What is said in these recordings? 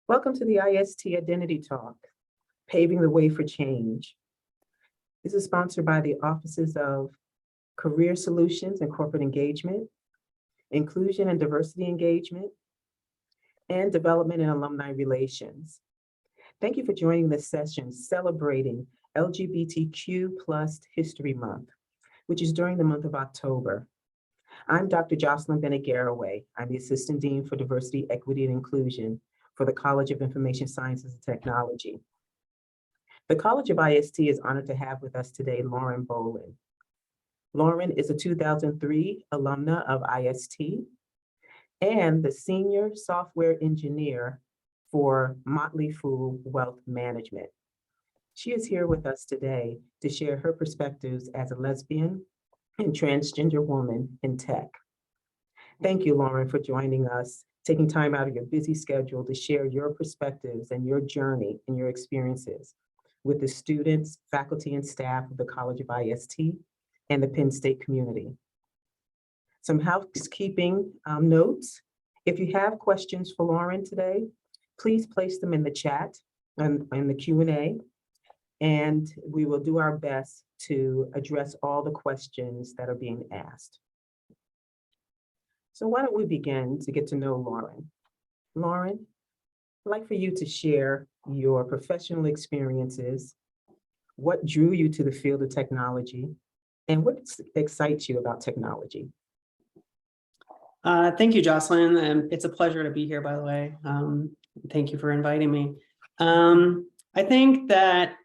Welcome to the IST Identity Talk, Paving the Way for Change. This is sponsored by the Offices of Career Solutions and Corporate Engagement, Inclusion and Diversity Engagement, and Development and Alumni Relations. Thank you for joining this session celebrating LGBTQ+ History Month, which is during the month of October. I'm Dr. Jocelyn Bennett-Garraway. I'm the Assistant Dean for Diversity, Equity, and Inclusion for the College of Information Sciences and Technology. The College of IST is honored to have with us today Lauren Boland. Lauren is a 2003 alumna of IST and the Senior Software Engineer for Motley Fool Wealth Management. She is here with us today to share her perspectives as a lesbian and transgender woman in tech. Thank you, Lauren, for joining us, taking time out of your busy schedule to share your perspectives and your journey and your experiences with the students, faculty, and staff of the College of IST and the Penn State community. Some housekeeping notes. If you have questions for Lauren today, please place them in the chat and in the Q&A, and we will do our best to address all the questions that are being asked. So why don't we begin to get to know Lauren. Lauren, I'd like for you to share your professional experiences, what drew you to the field of technology, and what excites you about technology. Thank you, Jocelyn. It's a pleasure to be here, by the way. Thank you for inviting me. I think that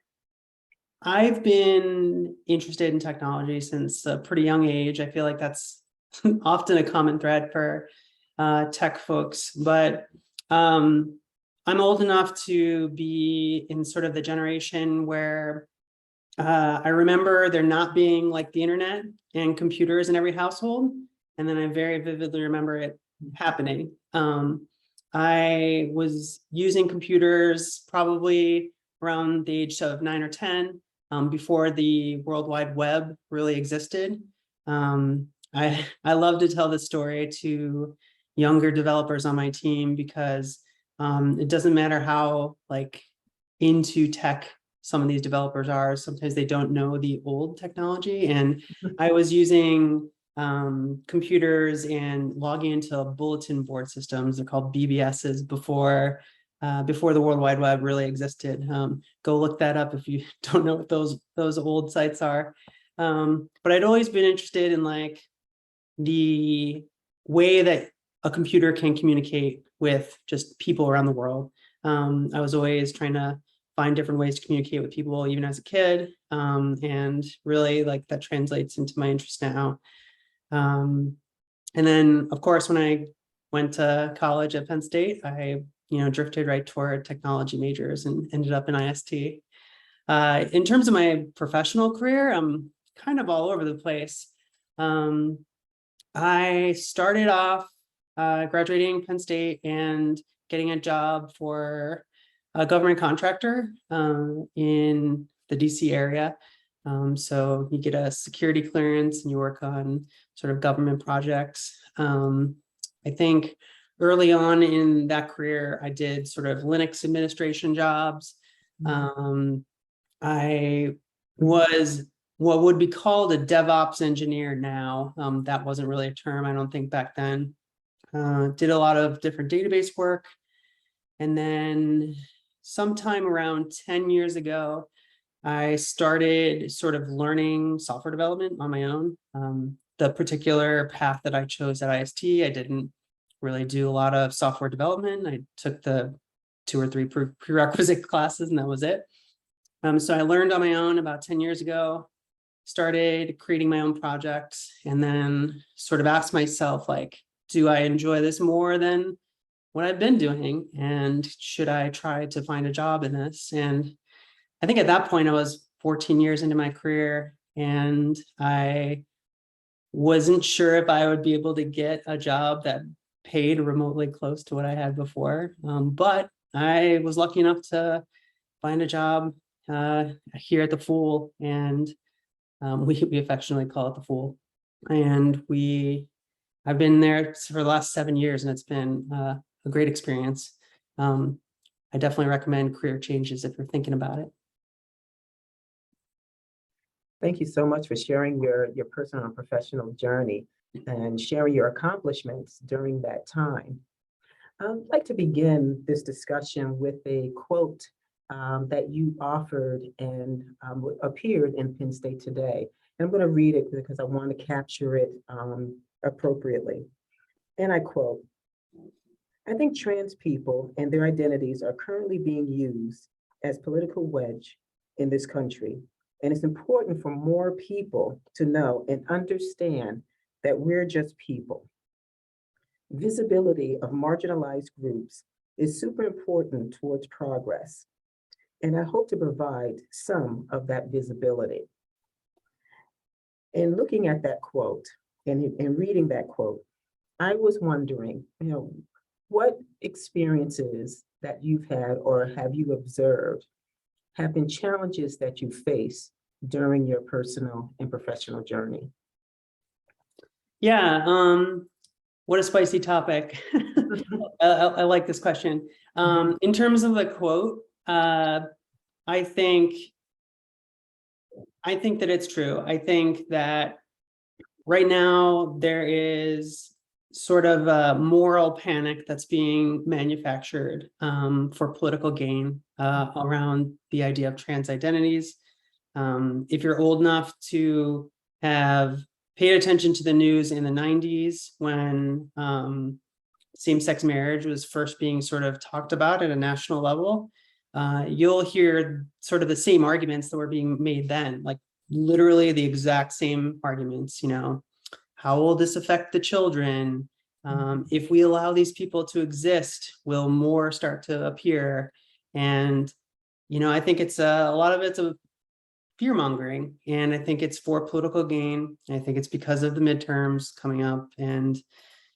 I've been interested in technology since a pretty young age. I feel like that's often a common thread for tech folks, but I'm old enough to be in sort of the generation where I remember there not being like the internet and computers in every household. And then I very vividly remember it happening. I was using computers probably around the age of 9 or 10, before the World Wide Web really existed. I love to tell this story to younger developers on my team because it doesn't matter how into tech some of these developers are, sometimes they don't know the old technology. And I was using computers and logging into bulletin board systems. They're called BBSs before the World Wide Web really existed. Go look that up if you don't know what those old sites are. But I'd always been interested in the way that a computer can communicate with just people around the world. I was always trying to find different ways to communicate with people, even as a kid. And really that translates into my interest now. And then, of course, when I went to college at Penn State, I drifted right toward technology majors and ended up in IST. In terms of my professional career, I'm kind of all over the place. I started off graduating Penn State and getting a job for a government contractor in the DC area. So you get a security clearance and you work on sort of government projects. I think early on in that career, I did sort of Linux administration jobs. I was what would be called a DevOps engineer now. That wasn't really a term, I don't think, back then. Did a lot of different database work. And then sometime around 10 years ago, I started sort of learning software development on my own. The particular path that I chose at IST, I didn't really do a lot of software development. I took the 2 or 3 prerequisite classes and that was it. So I learned on my own about 10 years ago, started creating my own projects, and then sort of asked myself, do I enjoy this more than what I've been doing? And should I try to find a job in this? And I think at that point, I was 14 years into my career, and I wasn't sure if I would be able to get a job that paid remotely close to what I had before. But I was lucky enough to find a job here at the Fool, and we affectionately call it the Fool. And I've been there for the last 7 years, and it's been a great experience. I definitely recommend career changes if you're thinking about it. Thank you so much for sharing your personal and professional journey and sharing your accomplishments during that time. I'd like to begin this discussion with a quote that you offered and appeared in Penn State Today. And I'm going to read it because I want to capture it appropriately. And I quote, "I think trans people and their identities are currently being used as political wedge in this country. And it's important for more people to know and understand that we're just people. Visibility of marginalized groups is super important towards progress. And I hope to provide some of that visibility." In looking at that quote and reading that quote, I was wondering, what experiences that you've had or have you observed have been challenges that you face during your personal and professional journey? Yeah, what a spicy topic. I like this question. In terms of the quote, I think that it's true. I think that right now there is sort of a moral panic that's being manufactured for political gain around the idea of trans identities. If you're old enough to have paid attention to the news in the 90s when same-sex marriage was first being sort of talked about at a national level, you'll hear sort of the same arguments that were being made then, like literally the exact same arguments, how will this affect the children? If we allow these people to exist, will more start to appear? And, I think it's a lot of it's a fear mongering, and I think it's for political gain. I think it's because of the midterms coming up, and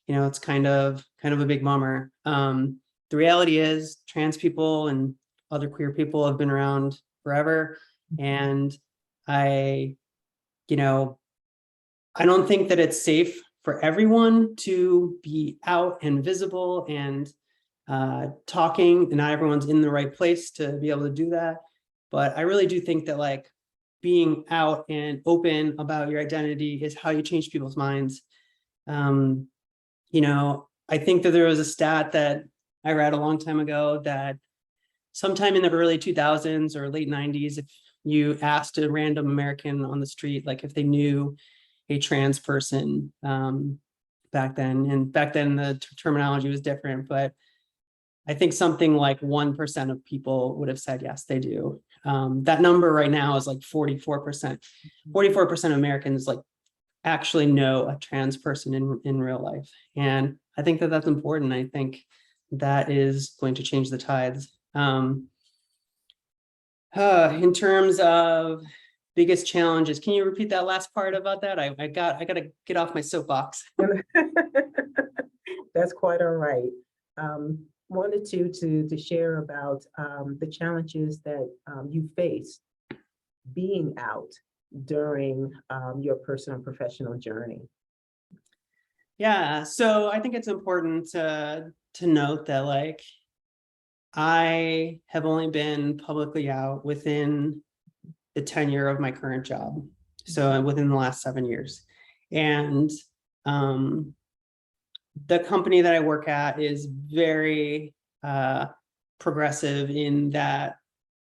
it's kind of a big bummer. The reality is trans people and other queer people have been around forever, and I don't think that it's safe for everyone to be out and visible and talking, and not everyone's in the right place to be able to do that. But I really do think that like being out and open about your identity is how you change people's minds. I think that there was a stat that I read a long time ago that sometime in the early 2000s or late 90s, if you asked a random American on the street, like if they knew a trans person back then, and back then the terminology was different, but I think something like 1% of people would have said, yes, they do. That number right now is like 44%. 44% of Americans like actually know a trans person in real life. And I think that that's important. I think that is going to change the tides. In terms of biggest challenges, can you repeat that last part about that? I got to get off my soapbox. That's quite all right. Wanted to share about the challenges that you faced being out during your personal and professional journey. Yeah, so I think it's important to note that like I have only been publicly out within the tenure of my current job, so within the last 7 years, and the company that I work at is very progressive in that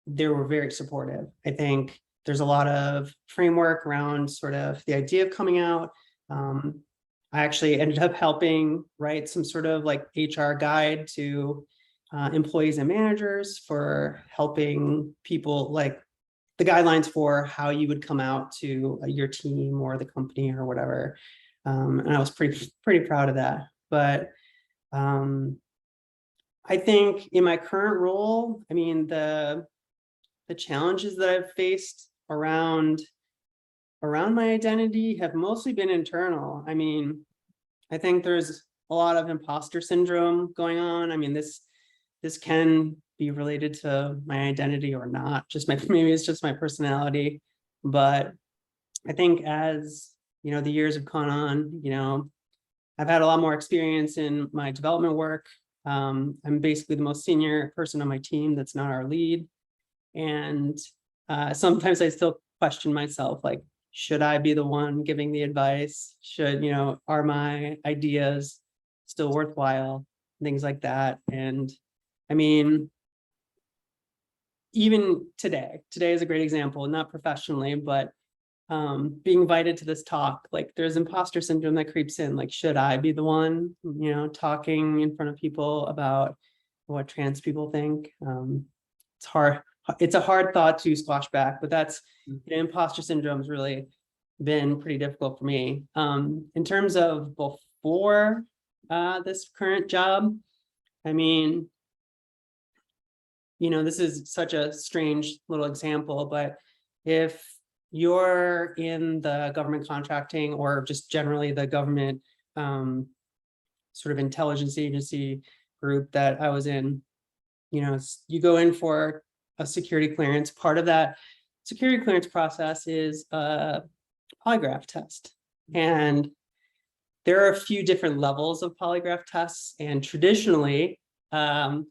they were very supportive. I think there's a lot of framework around sort of the idea of coming out. I actually ended up helping write some sort of like HR guide to employees and managers for helping people, like the guidelines for how you would come out to your team or the company or whatever. And I was pretty proud of that. But I think in my current role, I mean, the challenges that I've faced around my identity have mostly been internal. I mean, I think there's a lot of imposter syndrome going on. I mean, this can be related to my identity or not, maybe it's just my personality. But I think as the years have gone on, I've had a lot more experience in my development work. I'm basically the most senior person on my team that's not our lead. And sometimes I still question myself, like, should I be the one giving the advice? Should, are my ideas still worthwhile? Things like that. And I mean, even today is a great example, not professionally, but being invited to this talk, like there's imposter syndrome that creeps in, like, should I be the one, talking in front of people about what trans people think? It's hard. It's a hard thought to squash back, but that's, imposter syndrome has really been pretty difficult for me. In terms of before this current job, I mean, this is such a strange little example, but if you're in the government contracting or just generally the government sort of intelligence agency group that I was in, you go in for a security clearance. Part of that security clearance process is a polygraph test. And there are a few different levels of polygraph tests. And traditionally, in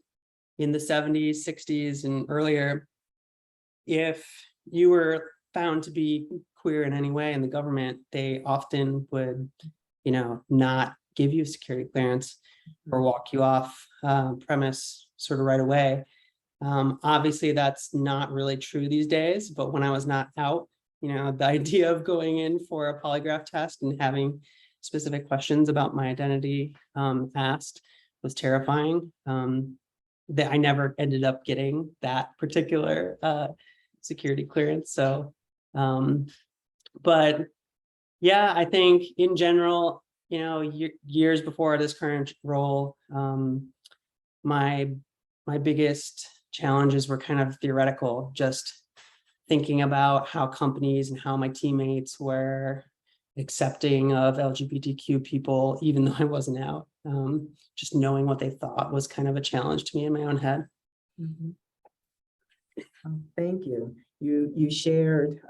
the 70s, 60s, and earlier, if you were found to be queer in any way in the government, they often would, not give you a security clearance or walk you off premise sort of right away. Obviously, that's not really true these days, but when I was not out, the idea of going in for a polygraph test and having specific questions about my identity asked was terrifying. That I never ended up getting that particular security clearance. So, but yeah, I think in general, years before this current role, my biggest challenges were kind of theoretical, just thinking about how companies and how my teammates were accepting of LGBTQ people, even though I wasn't out. Just knowing what they thought was kind of a challenge to me in my own head. Thank you. You shared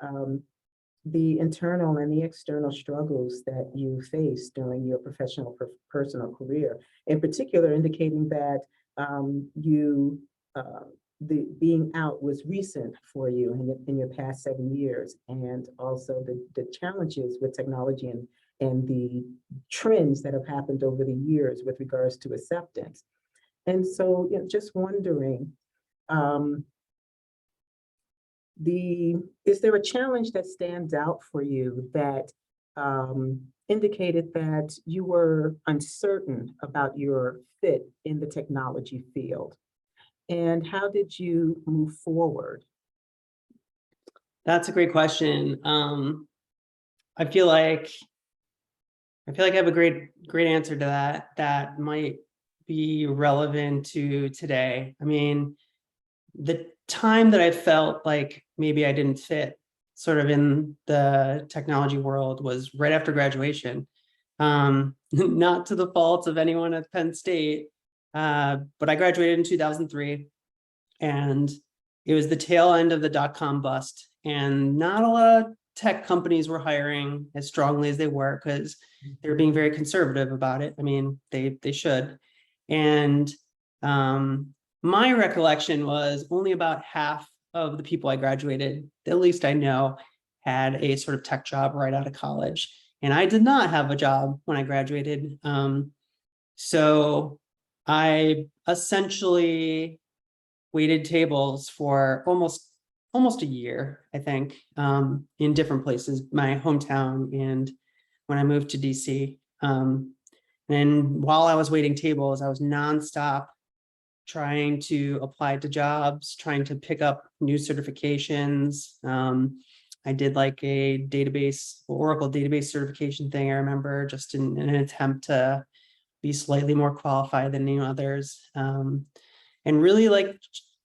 the internal and the external struggles that you faced during your professional personal career, in particular indicating that the being out was recent for you in your past 7 years, and also the challenges with technology and the trends that have happened over the years with regards to acceptance. And so, just wondering, is there a challenge that stands out for you that indicated that you were uncertain about your fit in the technology field? And how did you move forward? That's a great question. I feel like I have a great answer to that that might be relevant to today. I mean, the time that I felt like maybe I didn't fit sort of in the technology world was right after graduation. Not to the fault of anyone at Penn State, but I graduated in 2003, and it was the tail end of the dot-com bust, and not a lot of tech companies were hiring as strongly as they were because they were being very conservative about it. I mean, they should. And my recollection was only about half of the people I graduated, at least I know, had a sort of tech job right out of college. And I did not have a job when I graduated. So I essentially waited tables for almost a year, I think, in different places, my hometown and when I moved to DC. And while I was waiting tables, I was nonstop trying to apply to jobs, trying to pick up new certifications. I did like a Oracle database certification thing, I remember, just in an attempt to be slightly more qualified than any others. And really like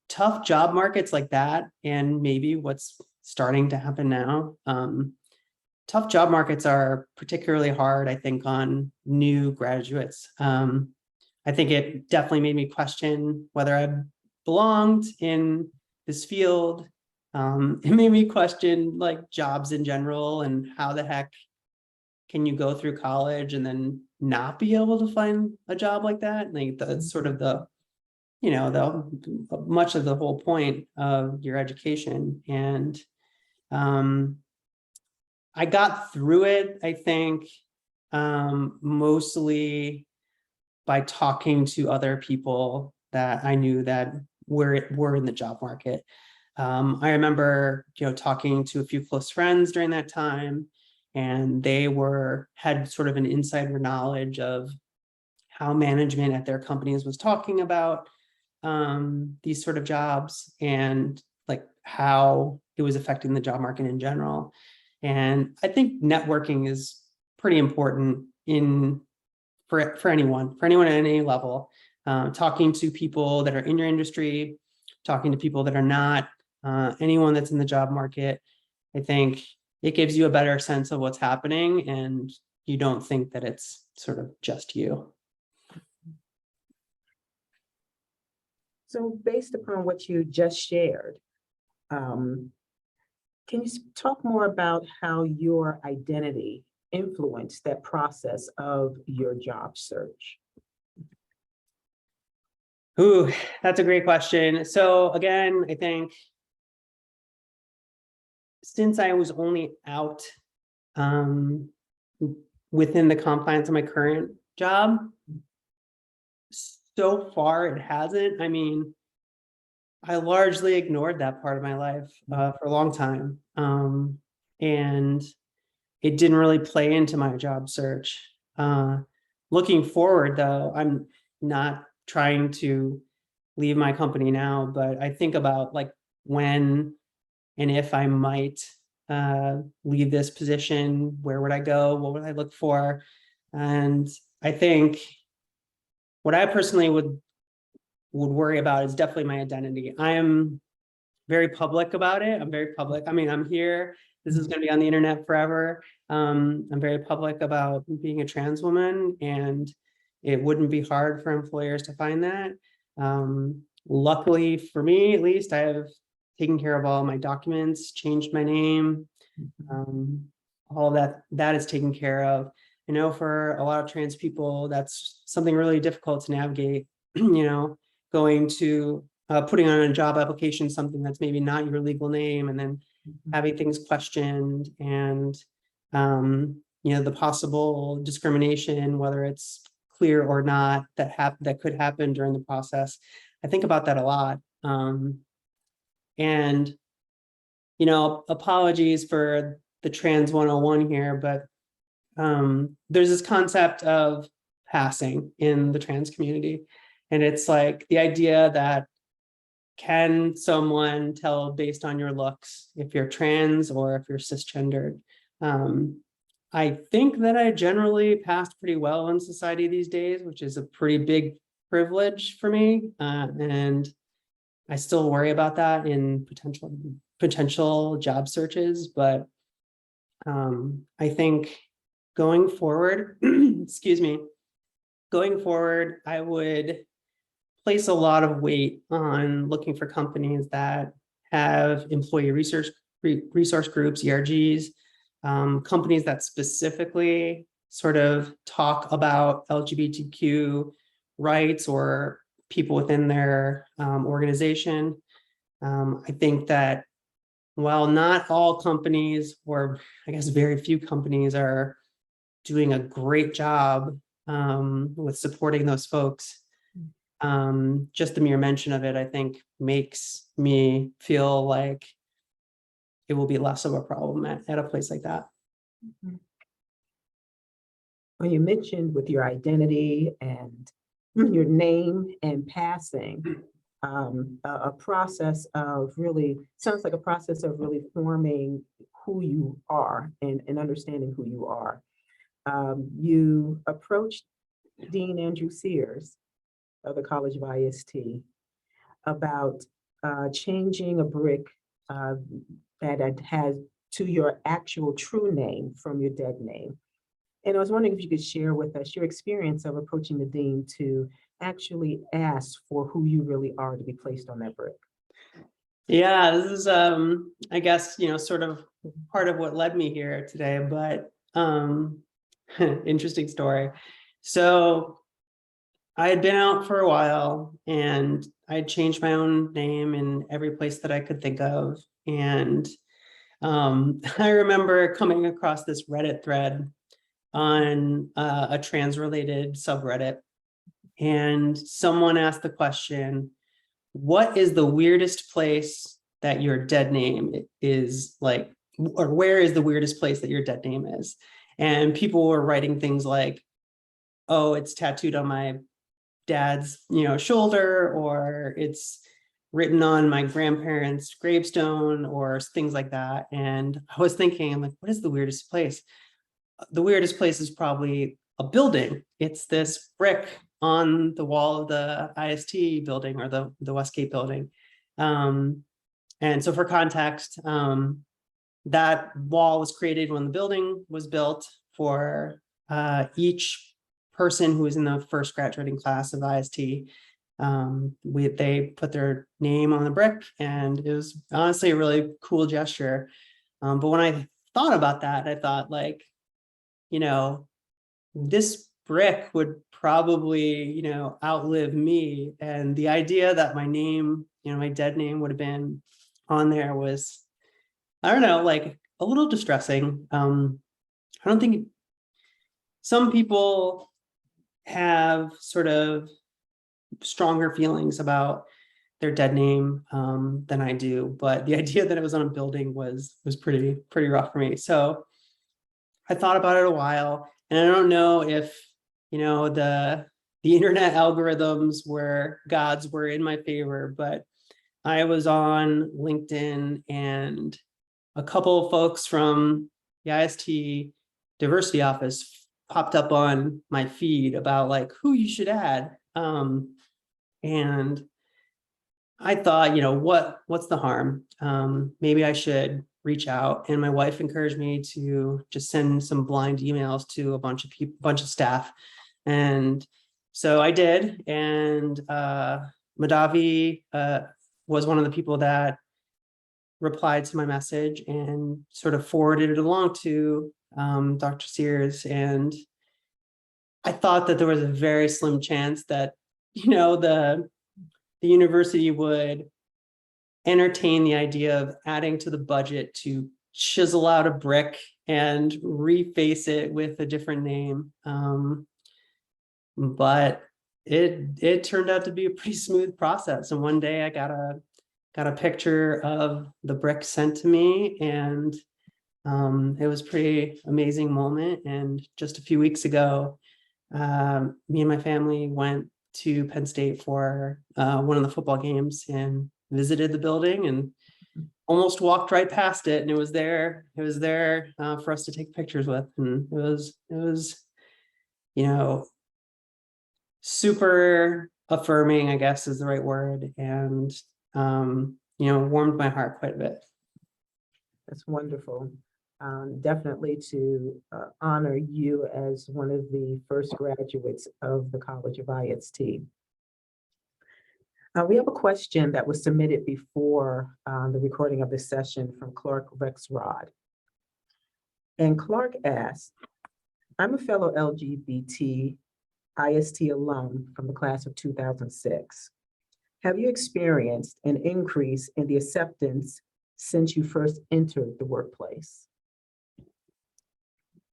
tough job markets like that, and maybe what's starting to happen now. Tough job markets are particularly hard, I think, on new graduates. I think it definitely made me question whether I belonged in this field. It made me question like jobs in general and how the heck can you go through college and then not be able to find a job like that? Like that's sort of the, you know, the much of the whole point of your education. And I got through it, I think, mostly by talking to other people that I knew that were in the job market. I remember, talking to a few close friends during that time, and they had sort of an insider knowledge of how management at their companies was talking about these sort of jobs and like how it was affecting the job market in general. And I think networking is pretty important for anyone at any level. Talking to people that are in your industry, talking to people that are not, anyone that's in the job market. I think it gives you a better sense of what's happening, and you don't think that it's sort of just you. So based upon what you just shared, can you talk more about how your identity influenced that process of your job search? Ooh, that's a great question. So again, I think since I was only out within the confines of my current job, so far it hasn't. I mean, I largely ignored that part of my life for a long time. And it didn't really play into my job search. Looking forward, though, I'm not trying to leave my company now, but I think about like when and if I might leave this position, where would I go? What would I look for? And I think what I personally would worry about is definitely my identity. I am very public about it. I'm very public. I mean, I'm here. This is going to be on the internet forever. I'm very public about being a trans woman, and it wouldn't be hard for employers to find that. Luckily for me, at least, I have taken care of all my documents, changed my name, all that is taken care of. I know for a lot of trans people, that's something really difficult to navigate, going to putting on a job application something that's maybe not your legal name, and then having things questioned, and the possible discrimination, whether it's clear or not, that could happen during the process. I think about that a lot. And apologies for the trans 101 here, but there's this concept of passing in the trans community. And it's like the idea that, can someone tell based on your looks if you're trans or if you're cisgendered? I think that I generally passed pretty well in society these days, which is a pretty big privilege for me. And I still worry about that in potential job searches. But I think going forward, excuse me, I would place a lot of weight on looking for companies that have employee resource groups, ERGs, companies that specifically sort of talk about LGBTQ rights or people within their organization. I think that while not all companies, or I guess very few companies, are doing a great job with supporting those folks, just the mere mention of it, I think, makes me feel like it will be less of a problem at a place like that. Well, you mentioned with your identity and your name and passing, a process of really, sounds like a process of really forming who you are and understanding who you are. You approached Dean Andrew Sears of the College of IST about changing a brick that has to your actual true name from your dead name. And I was wondering if you could share with us your experience of approaching the dean to actually ask for who you really are to be placed on that brick. Yeah, this is, I guess, sort of part of what led me here today. But interesting story. So I had been out for a while and I had changed my own name in every place that I could think of. And I remember coming across this Reddit thread on a trans-related subreddit. And someone asked the question, what is the weirdest place that your dead name is like, or where is the weirdest place that your dead name is? And people were writing things like, oh, it's tattooed on my dad's, shoulder, or it's written on my grandparents' gravestone, or things like that. And I was thinking, I'm like, what is the weirdest place? The weirdest place is probably a building. It's this brick on the wall of the IST building, or the Westgate building. And so for context, that wall was created when the building was built for each person who was in the first graduating class of IST. They put their name on the brick, and it was honestly a really cool gesture. But when I thought about that, I thought, like, this brick would probably, outlive me. And the idea that my name, my dead name would have been on there was, I don't know, like a little distressing. I don't think some people have sort of stronger feelings about their dead name than I do, but the idea that it was on a building was pretty rough for me. So I thought about it a while, and I don't know if the internet algorithms were in my favor, but I was on LinkedIn, and a couple of folks from the IST diversity office popped up on my feed about like who you should add. And I thought, what's the harm? Maybe I should reach out. And my wife encouraged me to just send some blind emails to a bunch of people, bunch of staff. And so I did. And Madavi was one of the people that replied to my message and sort of forwarded it along to Dr. Sears. And I thought that there was a very slim chance that, the university would entertain the idea of adding to the budget to chisel out a brick and reface it with a different name. But it turned out to be a pretty smooth process. And one day I got a picture of the brick sent to me, and it was a pretty amazing moment. And just a few weeks ago, me and my family went to Penn State for one of the football games and visited the building, and almost walked right past it. And it was there for us to take pictures with. And it was, super affirming, I guess is the right word. And, warmed my heart quite a bit. That's wonderful. Definitely to honor you as one of the first graduates of the College of IST. We have a question that was submitted before the recording of this session from Clark Rexrod. And Clark asked, I'm a fellow LGBT IST alum from the class of 2006. Have you experienced an increase in the acceptance since you first entered the workplace?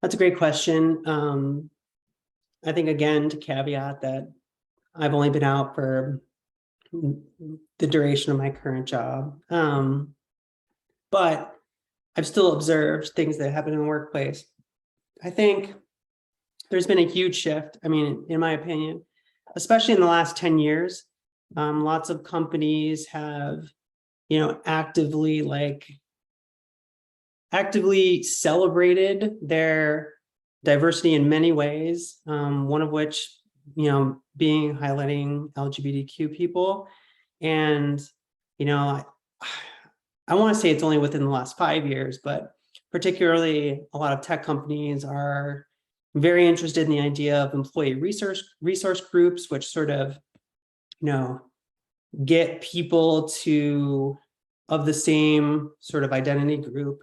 That's a great question. I think, again, to caveat that I've only been out for the duration of my current job. But I've still observed things that happen in the workplace. I think there's been a huge shift. I mean, in my opinion, especially in the last 10 years, lots of companies have, actively celebrated their diversity in many ways. One of which, being highlighting LGBTQ people. And, I want to say it's only within the last 5 years, but particularly a lot of tech companies are very interested in the idea of employee resource groups, which sort of, get people of the same sort of identity group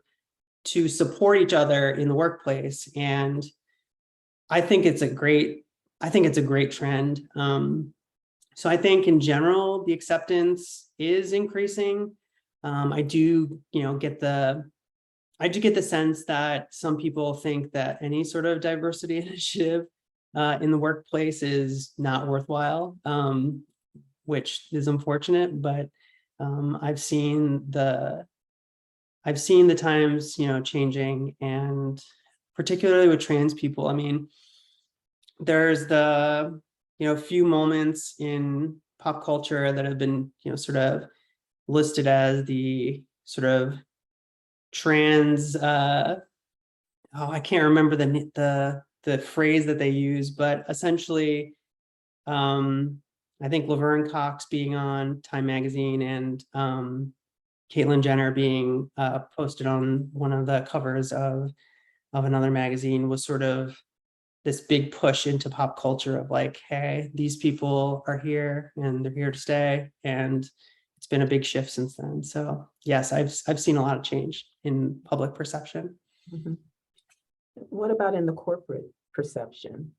to support each other in the workplace. And I think it's a great trend. So I think in general, the acceptance is increasing. I do, I do get the sense that some people think that any sort of diversity initiative in the workplace is not worthwhile, which is unfortunate, but I've seen the times, changing, and particularly with trans people. I mean, there's the, few moments in pop culture that have been, sort of listed as the sort of trans, I can't remember the phrase that they use, but essentially, I think Laverne Cox being on Time Magazine and Caitlyn Jenner being posted on one of the covers of another magazine was sort of this big push into pop culture of like, hey, these people are here and they're here to stay. And it's been a big shift since then. So yes, I've seen a lot of change in public perception. Mhm. What about in the corporate perception?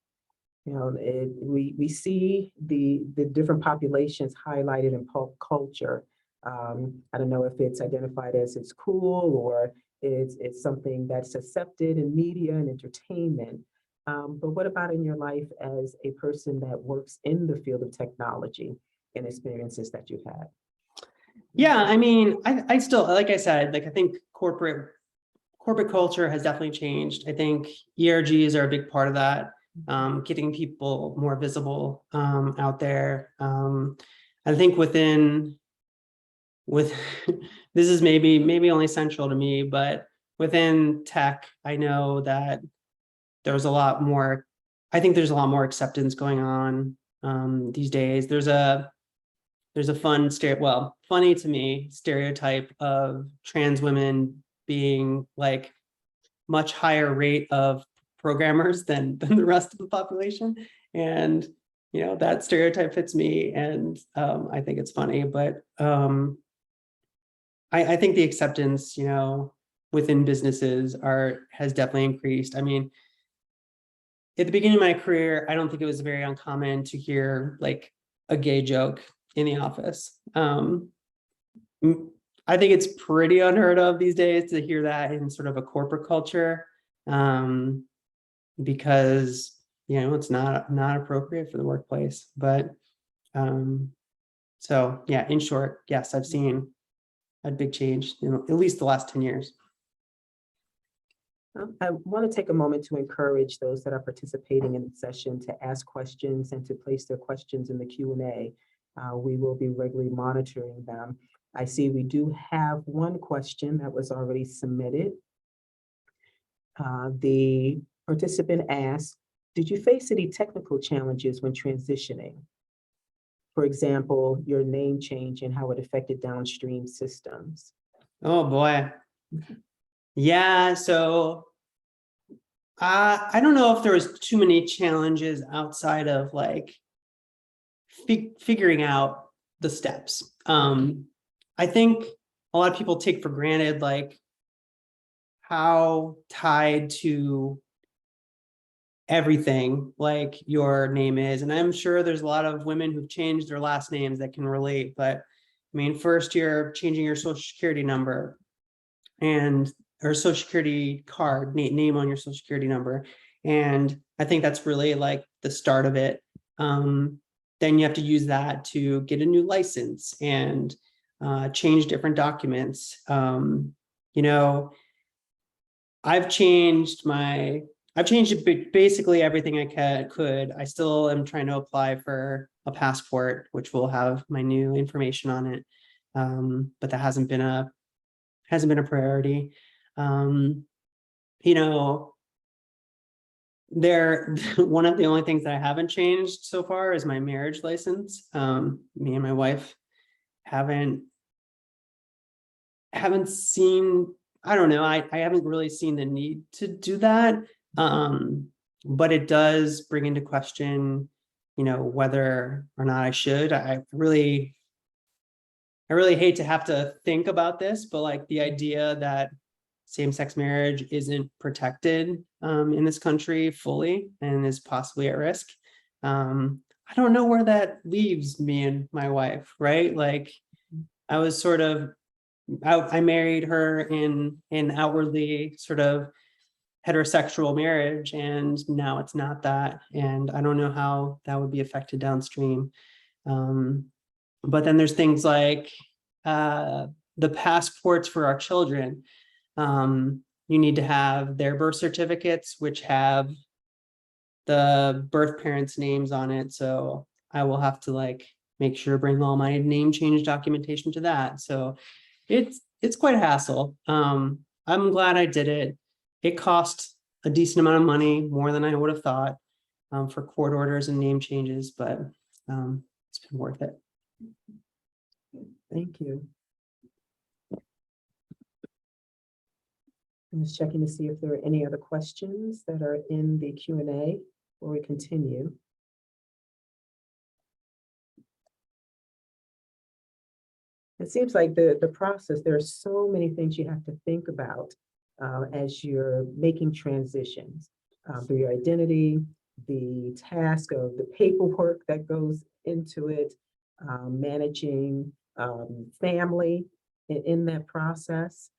We see the different populations highlighted in pop culture. I don't know if it's identified as it's cool or it's something that's accepted in media and entertainment. But what about in your life as a person that works in the field of technology and experiences that you've had? Yeah, I mean, I still, like I said, like I think corporate culture has definitely changed. I think ERGs are a big part of that, getting people more visible out there. I think with this is maybe only central to me, but within tech, I know that there's a lot more. I think there's a lot more acceptance going on these days. There's a funny to me stereotype of trans women being like much higher rate of programmers than the rest of the population, and that stereotype fits me, and I think it's funny, but I think the acceptance within businesses has definitely increased. I mean, at the beginning of my career, I don't think it was very uncommon to hear like a gay joke in the office. I think it's pretty unheard of these days to hear that in sort of a corporate culture, because it's not appropriate for the workplace. But so yeah, in short, yes, I've seen a big change, at least the last 10 years. I want to take a moment to encourage those that are participating in the session to ask questions and to place their questions in the Q&A. We will be regularly monitoring them. I see we do have one question that was already submitted. The participant asked, did you face any technical challenges when transitioning? For example, your name change and how it affected downstream systems. Oh boy. Yeah, so I don't know if there was too many challenges outside of like figuring out the steps. I think a lot of people take for granted like how tied to everything like your name is, and I'm sure there's a lot of women who've changed their last names that can relate. But I mean, first you're changing your social security number or social security card, name on your social security number, and I think that's really like the start of it. Then you have to use that to get a new license and change different documents. I've changed basically everything I could. I still am trying to apply for a passport, which will have my new information on it. But that hasn't been a priority. One of the only things that I haven't changed so far is my marriage license. Me and my wife haven't seen, I don't know, I haven't really seen the need to do that. But it does bring into question, whether or not I should. I really hate to have to think about this, but like the idea that same-sex marriage isn't protected in this country fully and is possibly at risk. I don't know where that leaves me and my wife, right? Like, I was sort of, I married her in outwardly sort of heterosexual marriage, and now it's not that. And I don't know how that would be affected downstream. But then there's things like the passports for our children. You need to have their birth certificates, which have the birth parents' names on it. So I will have to like make sure to bring all my name change documentation to that. So it's quite a hassle. I'm glad I did it. It cost a decent amount of money, more than I would have thought, for court orders and name changes, but it's been worth it. Thank you. I'm just checking to see if there are any other questions that are in the Q&A before we continue. It seems like the process, there are so many things you have to think about as you're making transitions through your identity, the task of the paperwork that goes into it, managing family in that process.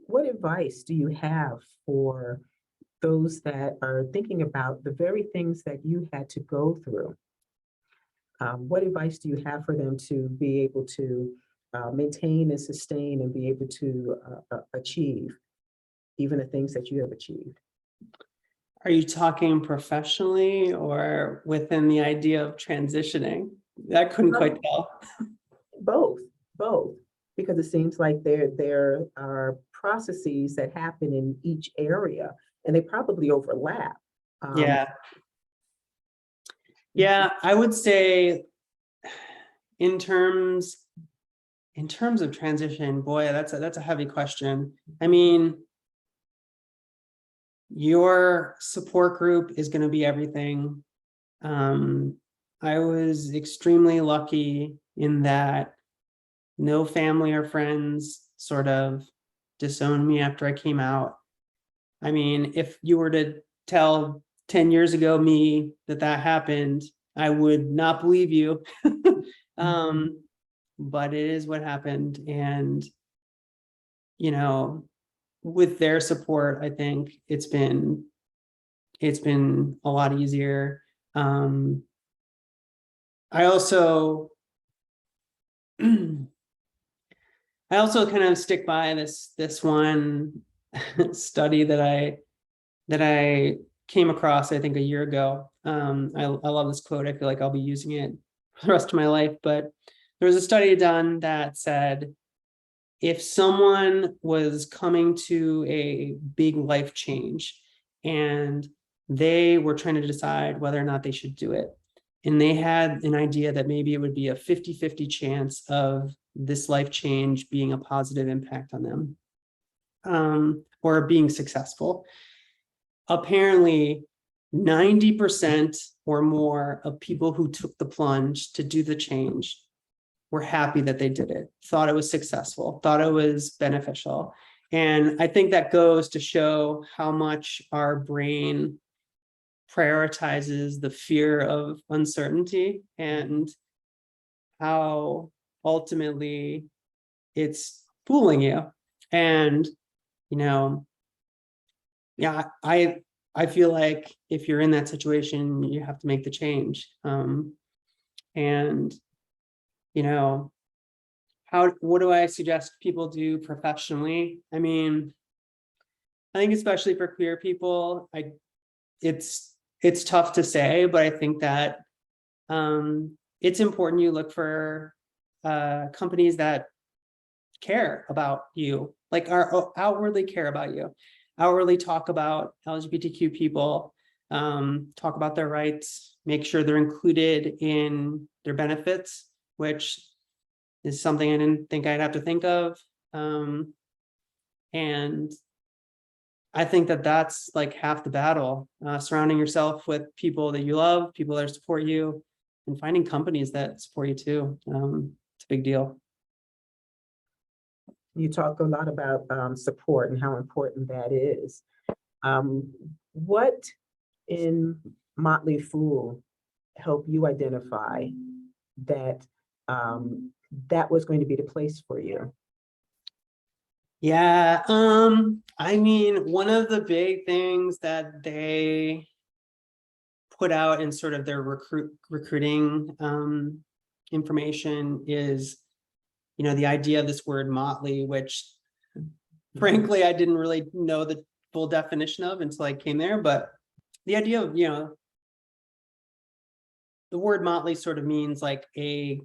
What advice do you have for those that are thinking about the very things that you had to go through? What advice do you have for them to be able to maintain and sustain and be able to achieve even the things that you have achieved? Are you talking professionally or within the idea of transitioning? I couldn't quite tell. Both, because it seems like there are processes that happen in each area and they probably overlap. Yeah, I would say in terms of transition, boy, that's a heavy question. I mean, your support group is going to be everything. I was extremely lucky in that no family or friends sort of disowned me after I came out. I mean, if you were to tell 10 years ago me that happened, I would not believe you. But it is what happened. And, you know, with their support, I think it's been a lot easier. I also kind of stick by this one study that I came across, I think, a year ago. I love this quote. I feel like I'll be using it for the rest of my life. But there was a study done that said, if someone was coming to a big life change and they were trying to decide whether or not they should do it, and they had an idea that maybe it would be a 50-50 chance of this life change being a positive impact on them, or being successful, apparently 90% or more of people who took the plunge to do the change were happy that they did it, thought it was successful, thought it was beneficial. And I think that goes to show how much our brain prioritizes the fear of uncertainty and how ultimately it's fooling you. And, you know, yeah, I feel like if you're in that situation, you have to make the change. And, you know, what do I suggest people do professionally? I mean, I think especially for queer people, it's tough to say, but I think that it's important you look for companies that care about you, like are outwardly care about you, outwardly talk about LGBTQ people, talk about their rights, make sure they're included in their benefits, which is something I didn't think I'd have to think of. And I think that that's like half the battle, surrounding yourself with people that you love, people that support you, and finding companies that support you too. It's a big deal. You talk a lot about support and how important that is. What in Motley Fool helped you identify that that was going to be the place for you? Yeah, I mean, one of the big things that they put out in sort of their recruiting information is, you know, the idea of this word motley, which frankly, I didn't really know the full definition of until I came there. But the idea of, you know, the word motley sort of means like a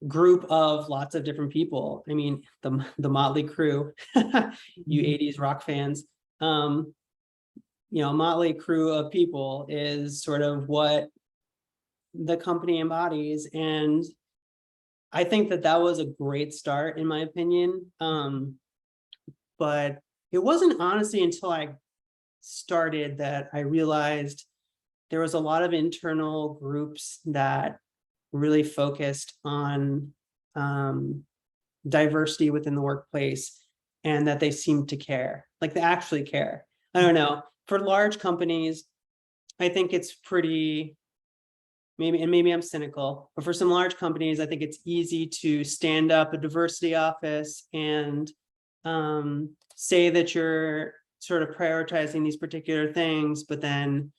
group of lots of different people. I mean, the Motley Crew, you 80s rock fans, you know, Motley Crew of people is sort of what the company embodies. And I think that that was a great start, in my opinion. But it wasn't honestly until I started that I realized there was a lot of internal groups that really focused on diversity within the workplace, and that they seemed to care, like they actually care. I don't know, for large companies, I think it's pretty, maybe I'm cynical, but for some large companies, I think it's easy to stand up a diversity office and say that you're sort of prioritizing these particular things, but then,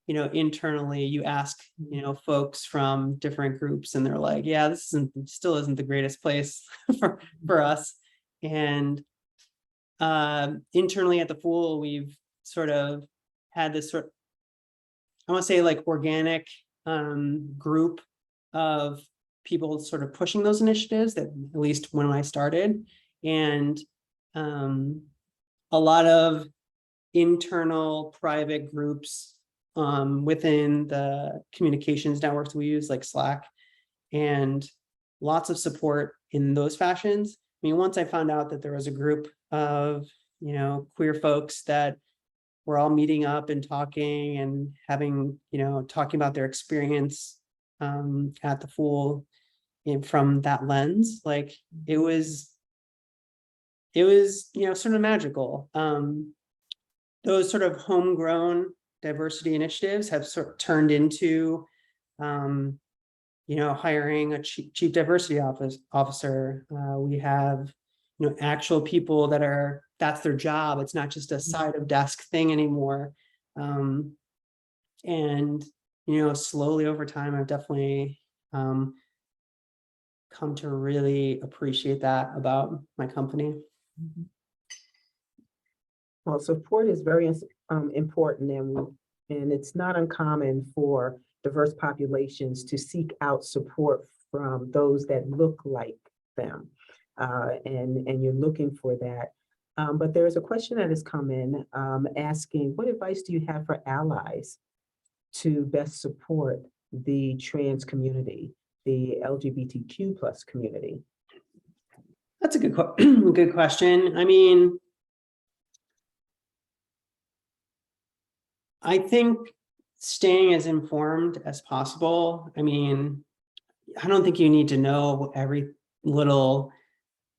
you know, internally you ask, you know, folks from different groups and they're like, yeah, this still isn't the greatest place for us. And internally at the Fool, we've sort of had this sort of, I want to say like organic group of people sort of pushing those initiatives, that at least when I started. And a lot of internal private groups within the communications networks we use, like Slack, and lots of support in those fashions. I mean, once I found out that there was a group of, you know, queer folks that were all meeting up and talking and having, you know, talking about their experience at the Fool from that lens, like it was, you know, sort of magical. Those sort of homegrown diversity initiatives have sort of turned into, you know, hiring a chief diversity officer. We have, you know, actual people that's their job. It's not just a side of desk thing anymore. And, you know, slowly over time, I've definitely come to really appreciate that about my company. Well, support is very important, and it's not uncommon for diverse populations to seek out support from those that look like them, and you're looking for that. But there's a question that has come in asking, what advice do you have for allies to best support the trans community, the LGBTQ plus community? That's a good question. I mean, I think staying as informed as possible. I mean, I don't think you need to know every little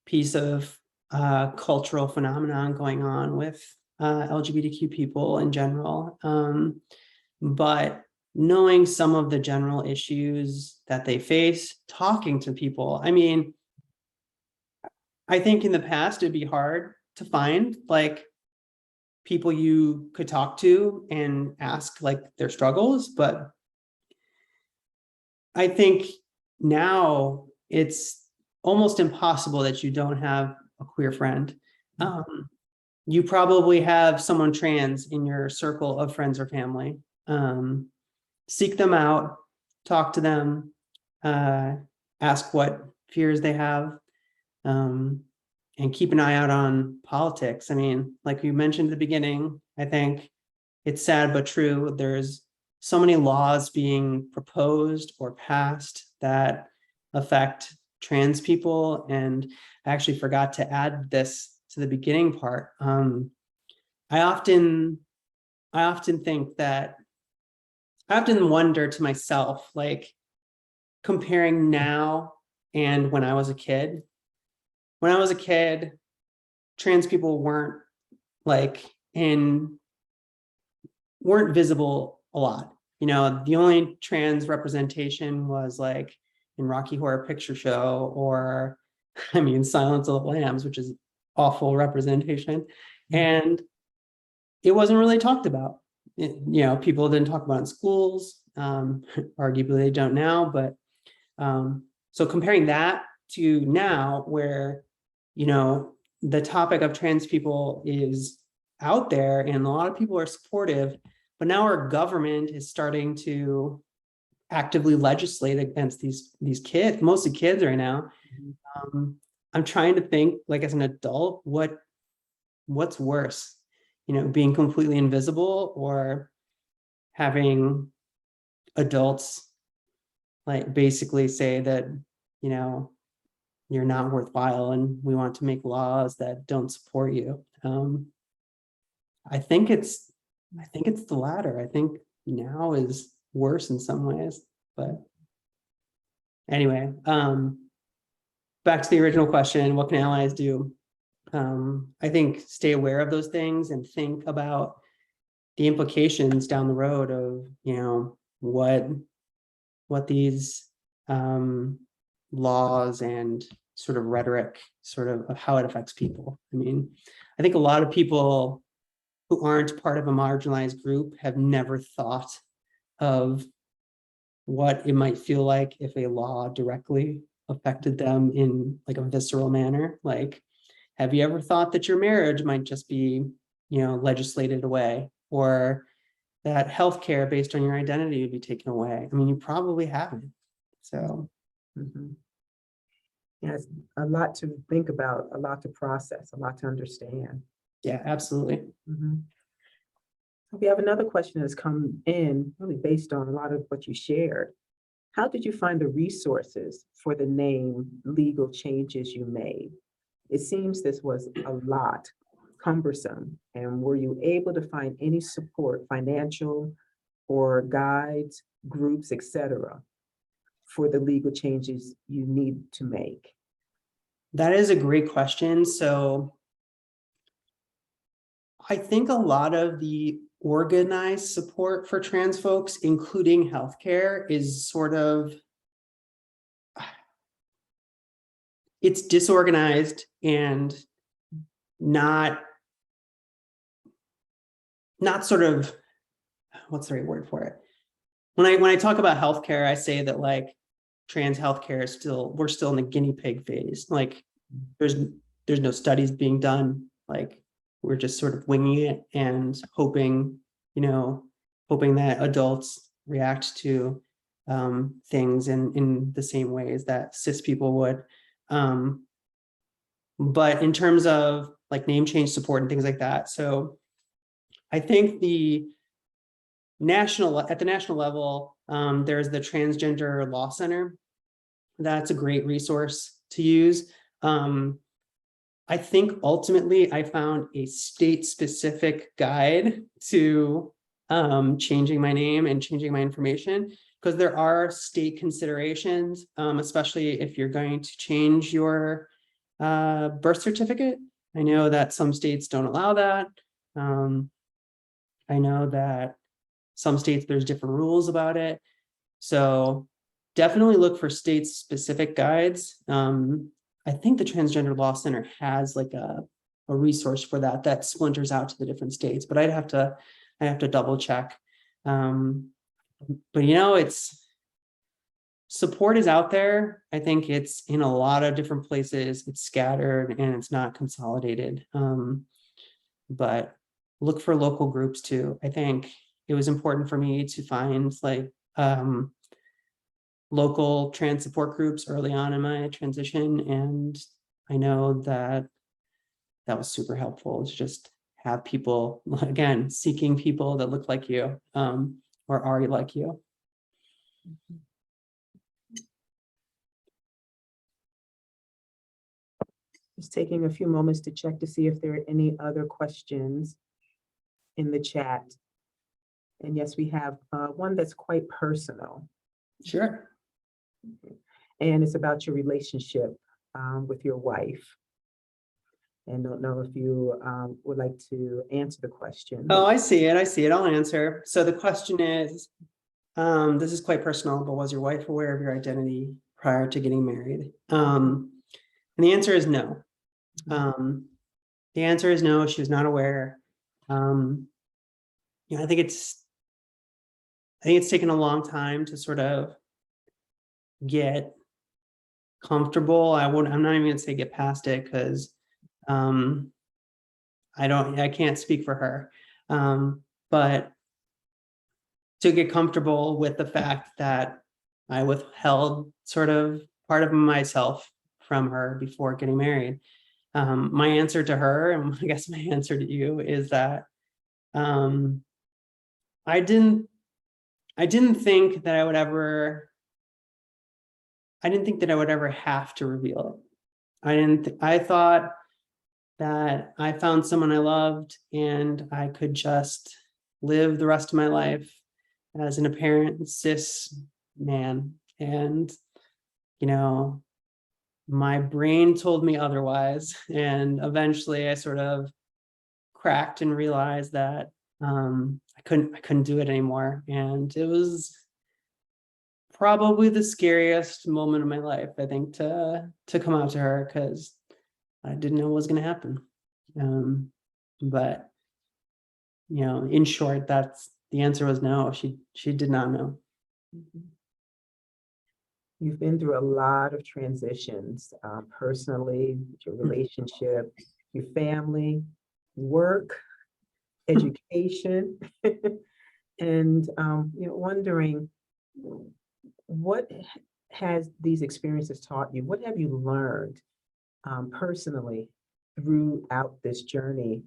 piece of cultural phenomenon going on with LGBTQ people in general. But knowing some of the general issues that they face, talking to people. I mean, I think in the past it'd be hard to find like people you could talk to and ask like their struggles, but I think now it's almost impossible that you don't have a queer friend. You probably have someone trans in your circle of friends or family. Seek them out, talk to them, ask what fears they have, and keep an eye out on politics. I mean, like you mentioned at the beginning, I think it's sad but true. There's so many laws being proposed or passed that affect trans people. And I actually forgot to add this to the beginning part. I often think that, I often wonder to myself, like comparing now and when I was a kid, when I was a kid, trans people weren't weren't visible a lot. You know, the only trans representation was like in Rocky Horror Picture Show, or I mean, Silence of the Lambs, which is awful representation. And it wasn't really talked about. You know, people didn't talk about it in schools. Arguably they don't now, but so comparing that to now, where, you know, the topic of trans people is out there and a lot of people are supportive, but now our government is starting to actively legislate against these kids, mostly kids right now. I'm trying to think, like, as an adult, what's worse, you know, being completely invisible or having adults like basically say that, you know, you're not worthwhile and we want to make laws that don't support you. I think it's the latter. I think now is worse in some ways, but anyway, back to the original question, what can allies do? I think stay aware of those things and think about the implications down the road of, you know, what these laws and sort of rhetoric, sort of how it affects people. I mean, I think a lot of people who aren't part of a marginalized group have never thought of what it might feel like if a law directly affected them in like a visceral manner. Like, have you ever thought that your marriage might just be, you know, legislated away, or that healthcare based on your identity would be taken away? I mean, you probably haven't. So, Yeah, it's a lot to think about, a lot to process, a lot to understand. yeah, absolutely. We have another question that's come in really based on a lot of what you shared. How did you find the resources for the name legal changes you made? It seems this was a lot, cumbersome. And were you able to find any support, financial or guides, groups, etc., for the legal changes you need to make? That is a great question. So I think a lot of the organized support for trans folks, including healthcare, is sort of, it's disorganized and not sort of, what's the right word for it? When I talk about healthcare, I say that like trans healthcare is we're still in the guinea pig phase. Like there's no studies being done. Like we're just sort of winging it and hoping that adults react to things in the same ways that cis people would. But in terms of like name change support and things like that, so I think at the national level, there's the Transgender Law Center. That's a great resource to use. I think ultimately I found a state-specific guide to changing my name and changing my information, because there are state considerations, especially if you're going to change your birth certificate. I know that some states don't allow that. I know that some states there's different rules about it. So definitely look for state-specific guides. I think the Transgender Law Center has like a resource for that splinters out to the different states, but I have to double check. But you know, support is out there. I think it's in a lot of different places. It's scattered and it's not consolidated. But look for local groups too. I think it was important for me to find like local trans support groups early on in my transition. And I know that was super helpful to just have people, again, seeking people that look like you or are like you. Just taking a few moments to check to see if there are any other questions in the chat. And yes, we have one that's quite personal. Sure. And it's about your relationship with your wife. And don't know if you would like to answer the question. Oh, I see it. I see it. I'll answer. So the question is, this is quite personal, but was your wife aware of your identity prior to getting married? And the answer is no. The answer is no, she was not aware. I think it's taken a long time to sort of get comfortable. I'm not even gonna say get past it, because I can't speak for her. But to get comfortable with the fact that I withheld sort of part of myself from her before getting married. My answer to her, and I guess my answer to you, is that I didn't think that I would ever have to reveal it. I thought that I found someone I loved and I could just live the rest of my life as an apparent cis man. And, my brain told me otherwise. And eventually I sort of cracked and realized that I couldn't do it anymore. And it was probably the scariest moment of my life, I think, to come out to her, because I didn't know what was going to happen. But in short, the answer was no. She did not know. You've been through a lot of transitions, personally, your relationship, your family, work, education, and wondering, what has these experiences taught you? What have you learned personally throughout this journey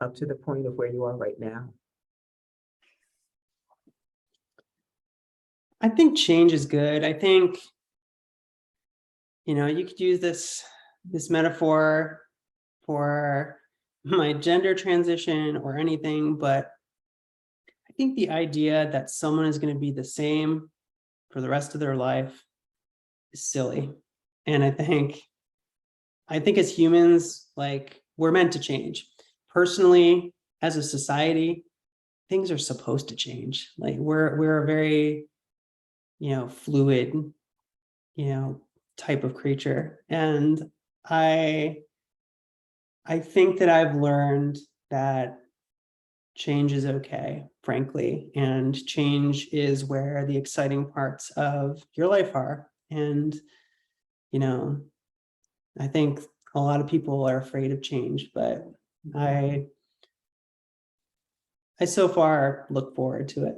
up to the point of where you are right now? I think change is good. I think, you could use this metaphor for my gender transition or anything, but I think the idea that someone is going to be the same for the rest of their life is silly. And I think as humans, like, we're meant to change. Personally, as a society, things are supposed to change. Like, we're a very fluid, type of creature. And I think that I've learned that change is okay, frankly, and change is where the exciting parts of your life are. And, I think a lot of people are afraid of change, but I so far look forward to it.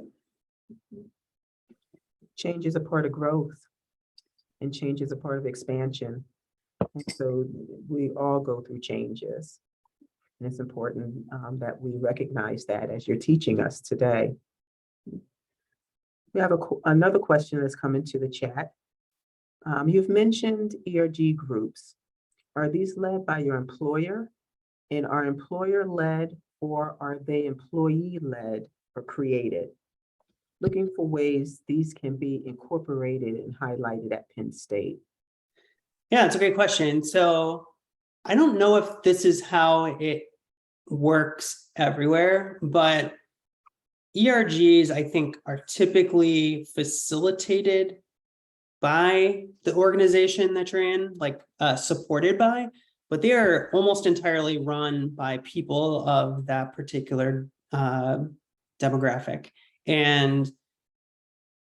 Change is a part of growth, and change is a part of expansion. And so we all go through changes. And it's important that we recognize that as you're teaching us today. We have another question that's come into the chat. You've mentioned ERG groups. Are these led by your employer? And are employer-led, or are they employee-led or created? Looking for ways these can be incorporated and highlighted at Penn State. Yeah, it's a great question. So I don't know if this is how it works everywhere, but ERGs, I think, are typically facilitated by the organization that you're in, like supported by, but they are almost entirely run by people of that particular demographic. And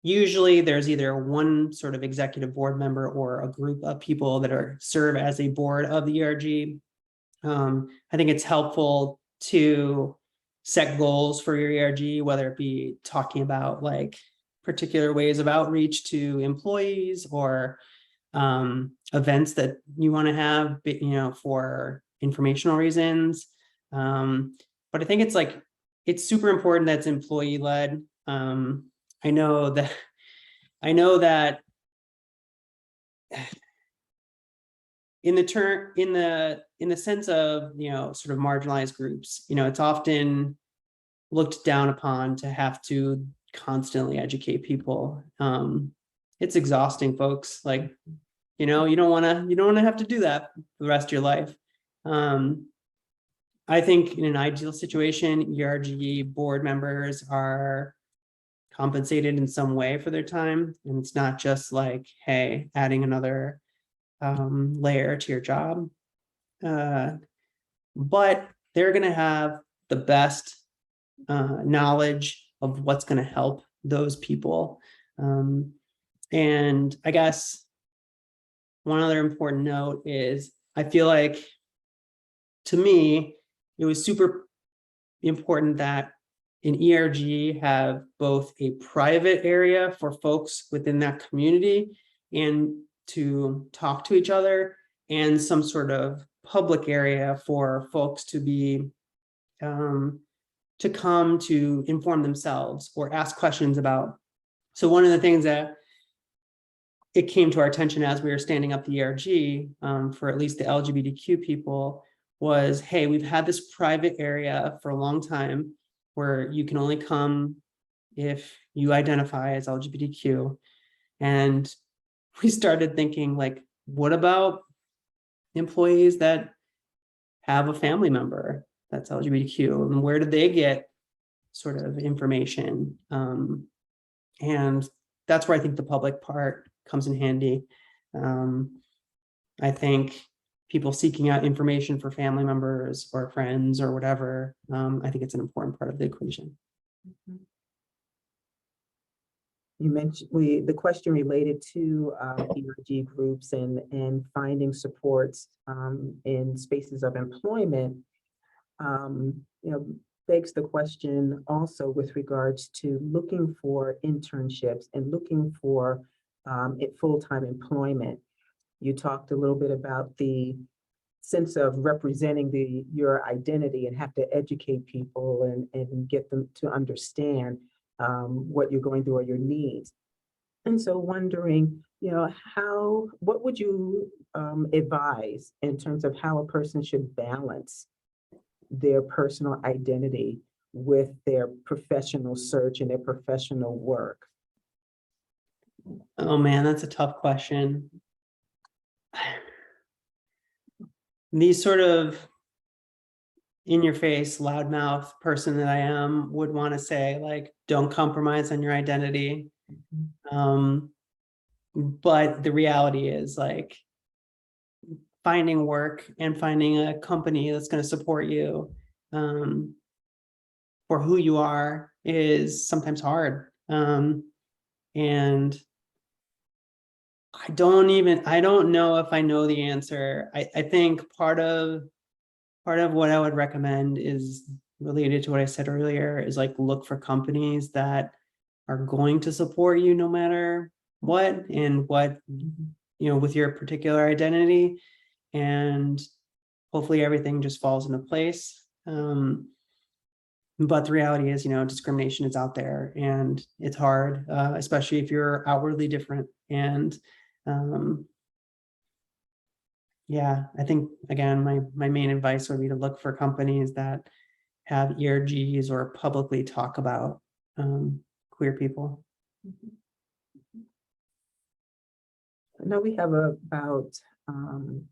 usually there's either one sort of executive board member or a group of people that serve as a board of the ERG. I think it's helpful to set goals for your ERG, whether it be talking about like particular ways of outreach to employees or events that you want to have, for informational reasons. But I think it's super important that it's employee led. I know that in the sense of, sort of marginalized groups, it's often looked down upon to have to constantly educate people. It's exhausting, folks. Like, you don't want to have to do that for the rest of your life. I think in an ideal situation, ERG board members are compensated in some way for their time. And it's not just like, hey, adding another layer to your job. But they're going to have the best knowledge of what's going to help those people. And I guess one other important note is I feel like, to me, it was super important that an ERG have both a private area for folks within that community and to talk to each other, and some sort of public area for folks to be to come to inform themselves or ask questions about. So one of the things that it came to our attention as we were standing up the ERG for at least the LGBTQ people was, hey, we've had this private area for a long time where you can only come if you identify as LGBTQ. And we started thinking, like, what about employees that have a family member that's LGBTQ, and where did they get sort of information? And that's where I think the public part comes in handy. I think people seeking out information for family members or friends or whatever, I think it's an important part of the equation. You mentioned the question related to ERG groups and finding supports in spaces of employment, begs the question also with regards to looking for internships and looking for full-time employment. You talked a little bit about the sense of representing your identity and have to educate people and get them to understand what you're going through or your needs. And so wondering, what would you advise in terms of how a person should balance their personal identity with their professional search and their professional work? Oh man, that's a tough question. These sort of in-your-face, loudmouth person that I am would want to say, like, don't compromise on your identity. But the reality is, like, finding work and finding a company that's going to support you for who you are is sometimes hard. And I don't know if I know the answer. I think part of what I would recommend is related to what I said earlier, is like, look for companies that are going to support you no matter what, and what, with your particular identity, and hopefully everything just falls into place. But the reality is, discrimination is out there and it's hard, especially if you're outwardly different. And yeah, I think, again, my main advice would be to look for companies that have ERGs or publicly talk about queer people. I know we have about 7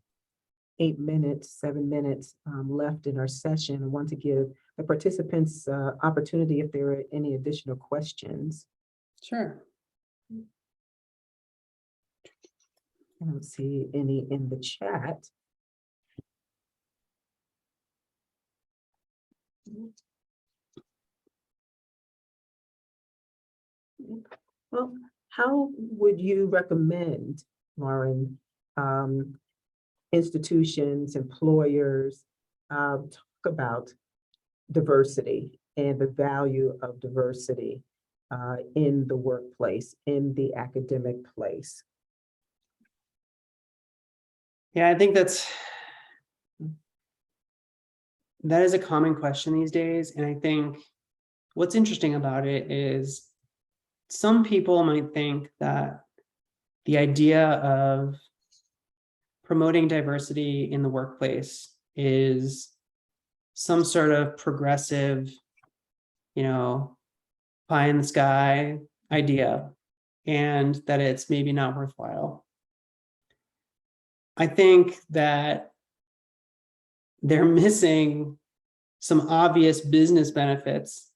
minutes left in our session. I want to give the participants opportunity if there are any additional questions. Sure. I don't see any in the chat. Well, how would you recommend, Lauren, institutions, employers talk about diversity and the value of diversity in the workplace, in the academic place? Yeah, I think that is a common question these days. And I think what's interesting about it is some people might think that the idea of promoting diversity in the workplace is some sort of progressive, pie in the sky idea, and that it's maybe not worthwhile. I think that they're missing some obvious business benefits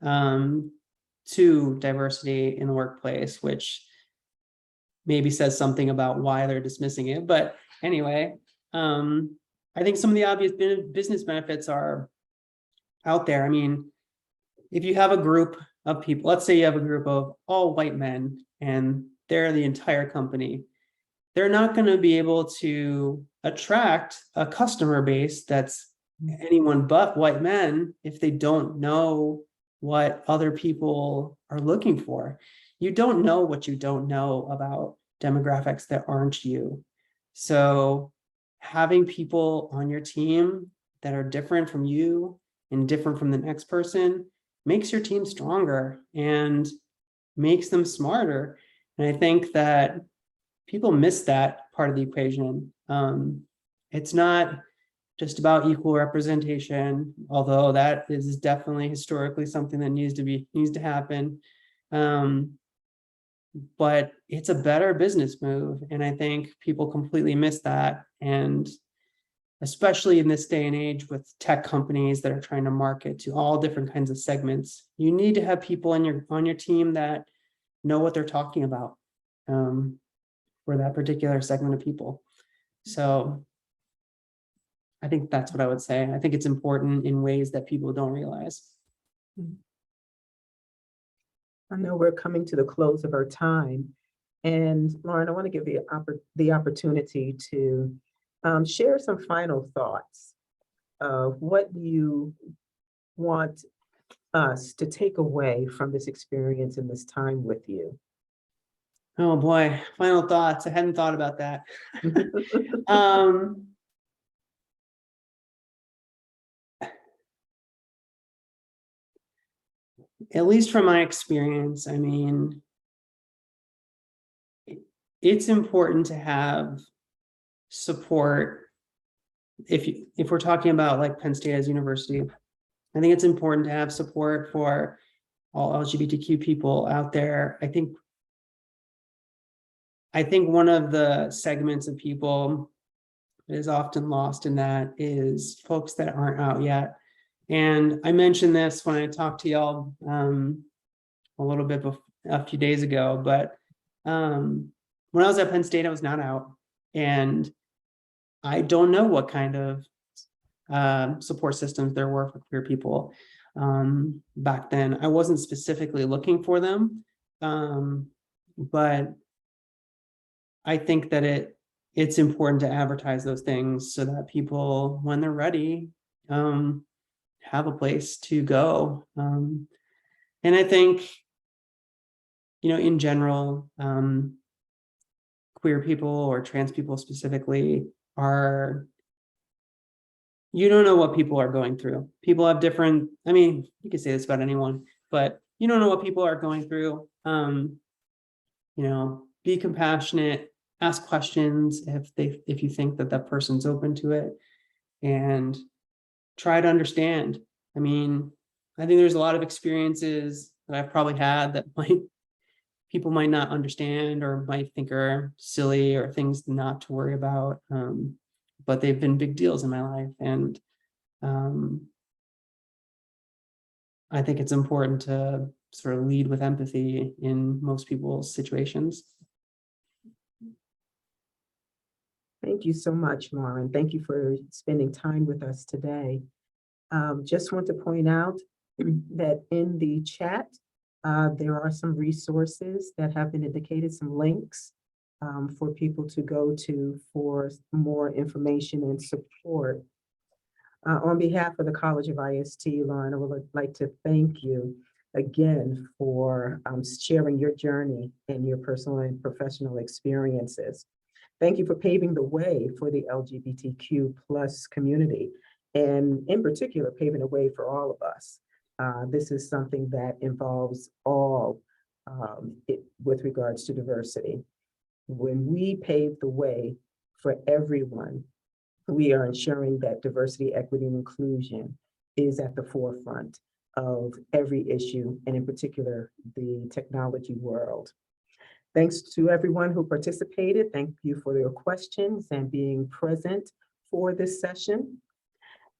to diversity in the workplace, which maybe says something about why they're dismissing it. But anyway, I think some of the obvious business benefits are out there. I mean, if you have a group of people, let's say you have a group of all white men and they're the entire company, they're not going to be able to attract a customer base that's anyone but white men if they don't know what other people are looking for. You don't know what you don't know about demographics that aren't you. So having people on your team that are different from you and different from the next person makes your team stronger and makes them smarter. And I think that people miss that part of the equation. It's not just about equal representation, although that is definitely historically something that needs to happen. But it's a better business move. And I think people completely miss that. And especially in this day and age with tech companies that are trying to market to all different kinds of segments, you need to have people on your team that know what they're talking about for that particular segment of people. So I think that's what I would say. I think it's important in ways that people don't realize. I know we're coming to the close of our time. And Lauren, I want to give you the opportunity to share some final thoughts of what you want us to take away from this experience and this time with you. Oh boy, final thoughts. I hadn't thought about that. At least from my experience, I mean, it's important to have support. If we're talking about like Penn State as university, I think it's important to have support for all LGBTQ people out there. I think one of the segments of people that is often lost in that is folks that aren't out yet. And I mentioned this when I talked to y'all a little bit a few days ago, but when I was at Penn State, I was not out. And I don't know what kind of support systems there were for queer people back then. I wasn't specifically looking for them, but I think that it's important to advertise those things so that people, when they're ready, have a place to go. And I think, in general, queer people or trans people specifically you don't know what people are going through. People have different, I mean, you could say this about anyone, but you don't know what people are going through. Be compassionate, ask questions if you think that person's open to it, and try to understand. I mean, I think there's a lot of experiences that I've probably had that people might not understand or might think are silly or things not to worry about. But they've been big deals in my life. And I think it's important to sort of lead with empathy in most people's situations. Thank you so much, Lauren. Thank you for spending time with us today. Just want to point out that in the chat, there are some resources that have been indicated, some links for people to go to for more information and support. On behalf of the College of IST, Lauren, I would like to thank you again for sharing your journey and your personal and professional experiences. Thank you for paving the way for the LGBTQ plus community, and in particular, paving the way for all of us. This is something that involves all with regards to diversity. When we pave the way for everyone, we are ensuring that diversity, equity, and inclusion is at the forefront of every issue, and in particular, the technology world. Thanks to everyone who participated. Thank you for your questions and being present for this session.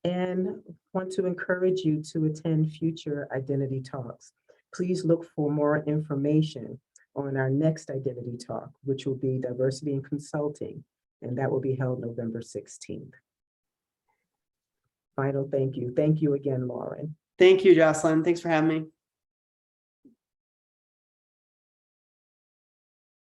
and want to encourage you to attend future identity talks. Please look for more information on our next identity talk, which will be diversity in consulting, and that will be held November 16th. Final thank you. Thank you again, Lauren. Thank you, Jocelyn. Thanks for having me.